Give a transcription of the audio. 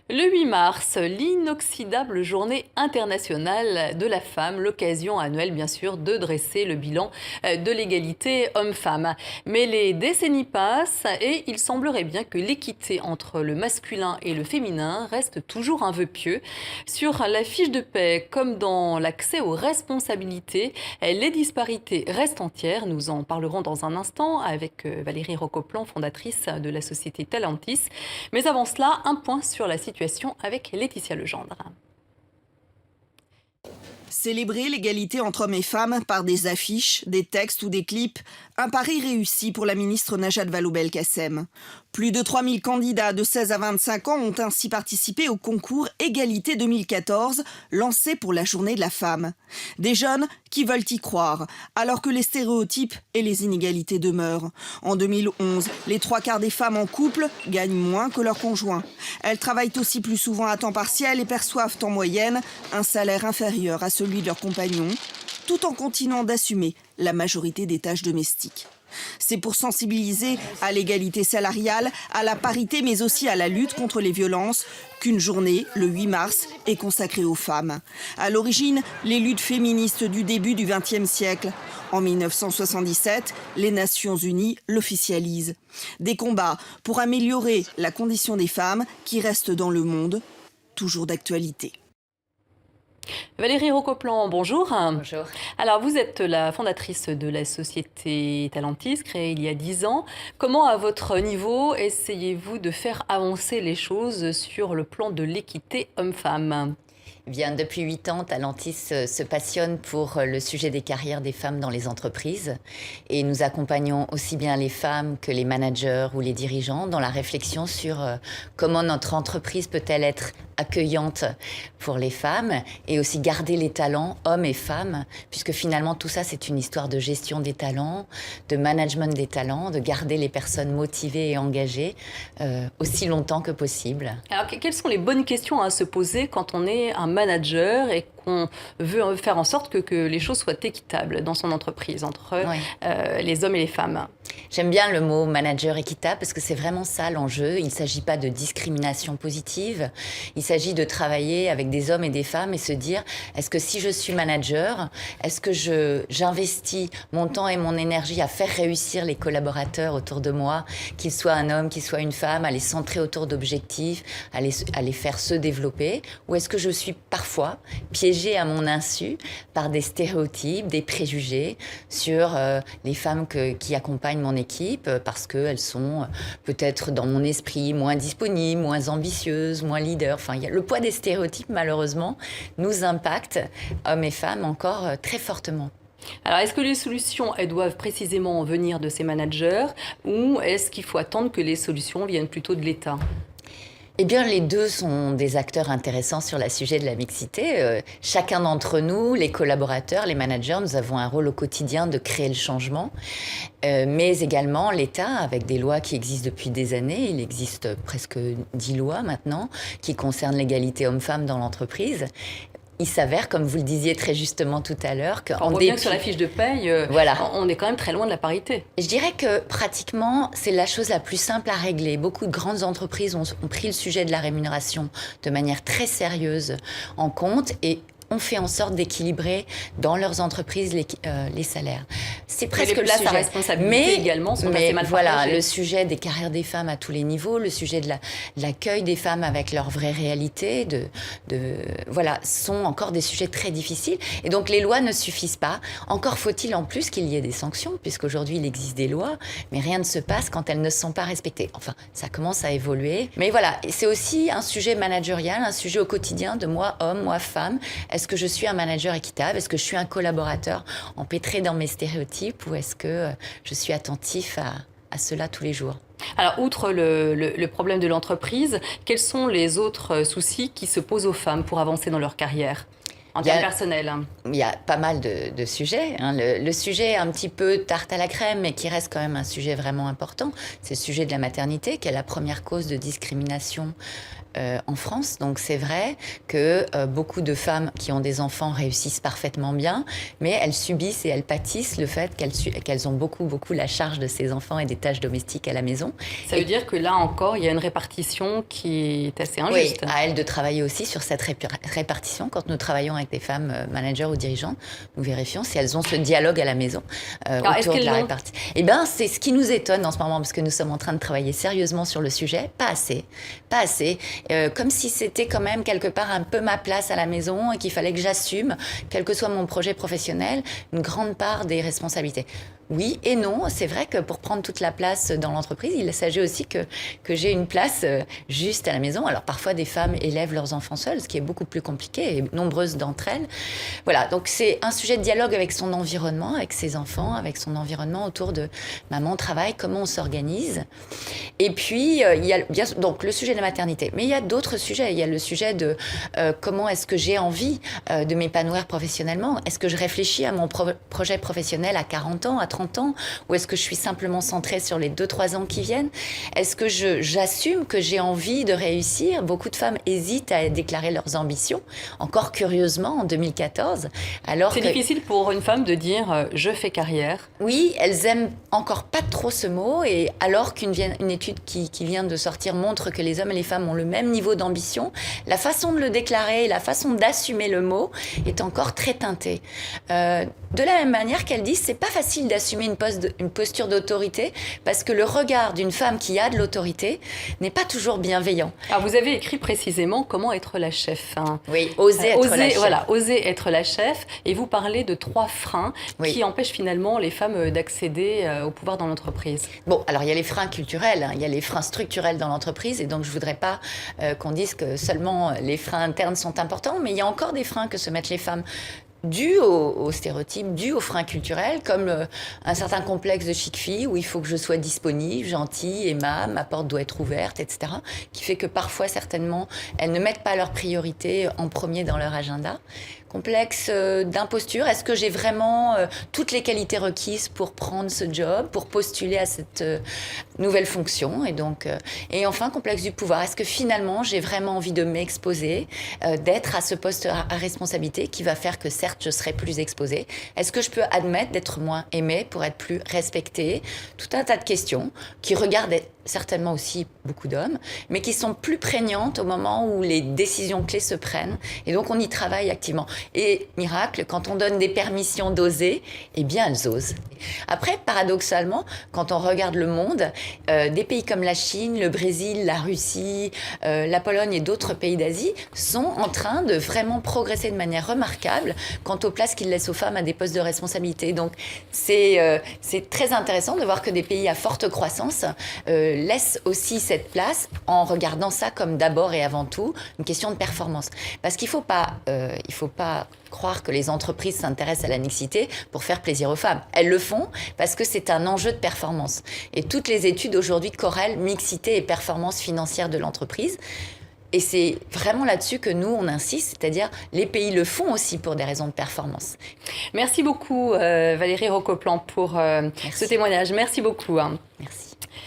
Le 8 mars, l'inoxydable journée internationale de la femme, l'occasion annuelle bien sûr de dresser le bilan de l'égalité homme-femme. Mais les décennies passent et il semblerait bien que l'équité entre le masculin et le féminin reste toujours un vœu pieux. Sur la fiche de paie comme dans l'accès aux responsabilités, les disparités restent entières. Nous en parlerons dans un instant avec Valérie Rocoplan, fondatrice de la société Talentis. Mais avant cela, un point sur la situation avec Laetitia Legendre. Célébrer l'égalité entre hommes et femmes par des affiches, des textes ou des clips, un pari réussi pour la ministre Najat Vallaud-Belkacem. Plus de 3000 candidats de 16 à 25 ans ont ainsi participé au concours Égalité 2014, lancé pour la journée de la femme. Des jeunes qui veulent y croire, alors que les stéréotypes et les inégalités demeurent. En 2011, les 3/4 des femmes en couple gagnent moins que leurs conjoints. Elles travaillent aussi plus souvent à temps partiel et perçoivent en moyenne un salaire inférieur à celui de leurs compagnons, tout en continuant d'assumer la majorité des tâches domestiques. C'est pour sensibiliser à l'égalité salariale, à la parité, mais aussi à la lutte contre les violences qu'une journée, le 8 mars, est consacrée aux femmes. À l'origine, les luttes féministes du début du XXe siècle. En 1977, les Nations Unies l'officialisent. Des combats pour améliorer la condition des femmes qui restent dans le monde, toujours d'actualité. Valérie Rocoplan, bonjour. Bonjour. Alors, vous êtes la fondatrice de la société Talentis, créée il y a 10 ans. Comment, à votre niveau, essayez-vous de faire avancer les choses sur le plan de l'équité homme-femme ? Eh bien, depuis 8 ans, Talentis se passionne pour le sujet des carrières des femmes dans les entreprises. Et nous accompagnons aussi bien les femmes que les managers ou les dirigeants dans la réflexion sur comment notre entreprise peut-elle être accueillante pour les femmes et aussi garder les talents, hommes et femmes, puisque finalement tout ça c'est une histoire de gestion des talents, de management des talents, de garder les personnes motivées et engagées aussi longtemps que possible. Alors, quelles sont les bonnes questions à se poser quand on est un manager et qu'on veut faire en sorte que les choses soient équitables dans son entreprise, entre les hommes et les femmes ? J'aime bien le mot manager équitable parce que c'est vraiment ça l'enjeu. Il ne s'agit pas de discrimination positive. Il s'agit de travailler avec des hommes et des femmes et se dire, est-ce que si je suis manager, est-ce que j'investis mon temps et mon énergie à faire réussir les collaborateurs autour de moi, qu'ils soient un homme, qu'ils soient une femme, à les centrer autour d'objectifs, à les faire se développer, ou est-ce que je suis parfois piégée à mon insu par des stéréotypes, des préjugés sur les femmes qui accompagnent mon équipe parce qu'elles sont peut-être dans mon esprit moins disponibles, moins ambitieuses, moins leaders. Enfin, le poids des stéréotypes, malheureusement, nous impacte, hommes et femmes, encore très fortement. Alors, est-ce que les solutions, elles doivent précisément venir de ces managers ou est-ce qu'il faut attendre que les solutions viennent plutôt de l'État ? Eh bien, les deux sont des acteurs intéressants sur le sujet de la mixité. Chacun d'entre nous, les collaborateurs, les managers, nous avons un rôle au quotidien de créer le changement. Mais également l'État, avec des lois qui existent depuis des années. Il existe presque 10 lois maintenant qui concernent l'égalité homme-femme dans l'entreprise. Il s'avère, comme vous le disiez très justement tout à l'heure, qu'en on revient sur la fiche de paye, on est quand même très loin de la parité. Je dirais que pratiquement, c'est la chose la plus simple à régler. Beaucoup de grandes entreprises ont pris le sujet de la rémunération de manière très sérieuse en compte et ont fait en sorte d'équilibrer dans leurs entreprises les salaires. C'est presque le sujet. Sa responsabilité également sont assez mal voilà, partagées. le sujet des carrières des femmes à tous les niveaux, le sujet de l'accueil des femmes avec leur vraie réalité, voilà, sont encore des sujets très difficiles. Et donc les lois ne suffisent pas. Encore faut-il en plus qu'il y ait des sanctions, puisqu'aujourd'hui il existe des lois, mais rien ne se passe quand elles ne sont pas respectées. Enfin, ça commence à évoluer. Mais voilà, c'est aussi un sujet managérial, un sujet au quotidien de moi homme, moi femme. Est-ce que je suis un manager équitable ? Est-ce que je suis un collaborateur empêtré dans mes stéréotypes ou est-ce que je suis attentif à cela tous les jours ? Alors, outre le problème de l'entreprise, quels sont les autres soucis qui se posent aux femmes pour avancer dans leur carrière ? en termes personnels? Il y a pas mal de sujets. Le sujet un petit peu tarte à la crème, mais qui reste quand même un sujet vraiment important, c'est le sujet de la maternité, qui est la première cause de discrimination en France. Donc c'est vrai que beaucoup de femmes qui ont des enfants réussissent parfaitement bien, mais elles subissent et elles pâtissent le fait qu'elles ont beaucoup la charge de ces enfants et des tâches domestiques à la maison. Ça veut dire que là encore, il y a une répartition qui est assez injuste. Oui, à elles de travailler aussi sur cette répartition. Quand nous travaillons avec des femmes managers ou dirigeantes, nous vérifions si elles ont ce dialogue à la maison autour de la répartition. Eh bien, c'est ce qui nous étonne en ce moment, parce que nous sommes en train de travailler sérieusement sur le sujet. Pas assez. Comme si c'était quand même quelque part un peu ma place à la maison et qu'il fallait que j'assume, quel que soit mon projet professionnel, une grande part des responsabilités. Oui et non, c'est vrai que pour prendre toute la place dans l'entreprise, il s'agit aussi que j'ai une place juste à la maison. Alors parfois des femmes élèvent leurs enfants seules, ce qui est beaucoup plus compliqué, et nombreuses d'entre elles. Voilà, donc c'est un sujet de dialogue avec son environnement, avec ses enfants, avec son environnement autour de maman, travail, comment on s'organise. Et puis il y a bien donc le sujet de la maternité, mais il y a d'autres sujets. Il y a le sujet de comment est-ce que j'ai envie de m'épanouir professionnellement. Est-ce que je réfléchis à mon projet professionnel à 40 ans, à 30 ans, ou est-ce que je suis simplement centrée sur les 2-3 ans qui viennent? Est-ce que j'assume que j'ai envie de réussir? Beaucoup de femmes hésitent à déclarer leurs ambitions, encore curieusement en 2014. C'est difficile pour une femme de dire « je fais carrière ». Oui, elles aiment encore pas trop ce mot, et alors qu'une étude qui vient de sortir montre que les hommes et les femmes ont le même niveau d'ambition, la façon de le déclarer, la façon d'assumer le mot est encore très teintée. De la même manière qu'elles disent, c'est pas facile d'assumer une posture d'autorité, parce que le regard d'une femme qui a de l'autorité n'est pas toujours bienveillant. Alors vous avez écrit précisément comment être la chef. Oui, oser être la chef. Voilà, oser être la chef. Et vous parlez de 3 freins qui empêchent finalement les femmes d'accéder au pouvoir dans l'entreprise. Bon, alors il y a les freins culturels, il y a les freins structurels dans l'entreprise, et donc je voudrais pas qu'on dise que seulement les freins internes sont importants, mais il y a encore des freins que se mettent les femmes, dû aux stéréotypes, dû aux freins culturels, comme un certain complexe de chic fille où il faut que je sois disponible, gentille, aimable, ma porte doit être ouverte, etc. Qui fait que parfois, certainement, elles ne mettent pas leurs priorités en premier dans leur agenda. Complexe d'imposture. Est-ce que j'ai vraiment toutes les qualités requises pour prendre ce job, pour postuler à cette nouvelle fonction? Et enfin, complexe du pouvoir. Est-ce que finalement, j'ai vraiment envie de m'exposer, d'être à ce poste à responsabilité qui va faire que certes, je serai plus exposée? Est-ce que je peux admettre d'être moins aimée pour être plus respectée? Tout un tas de questions qui regardent certainement aussi beaucoup d'hommes, mais qui sont plus prégnantes au moment où les décisions clés se prennent. Et donc, on y travaille activement. Et miracle, quand on donne des permissions d'oser, eh bien, elles osent. Après, paradoxalement, quand on regarde le monde, des pays comme la Chine, le Brésil, la Russie, la Pologne et d'autres pays d'Asie sont en train de vraiment progresser de manière remarquable quant aux places qu'ils laissent aux femmes à des postes de responsabilité. Donc, c'est très intéressant de voir que des pays à forte croissance laissent aussi cette place en regardant ça comme d'abord et avant tout une question de performance. Parce qu'il ne faut pas croire que les entreprises s'intéressent à la mixité pour faire plaisir aux femmes. Elles le font parce que c'est un enjeu de performance. Et toutes les études aujourd'hui corrèlent mixité et performance financière de l'entreprise. Et c'est vraiment là-dessus que nous, on insiste, c'est-à-dire les pays le font aussi pour des raisons de performance. Merci beaucoup Valérie Rocoplan pour ce témoignage. Merci beaucoup. Merci.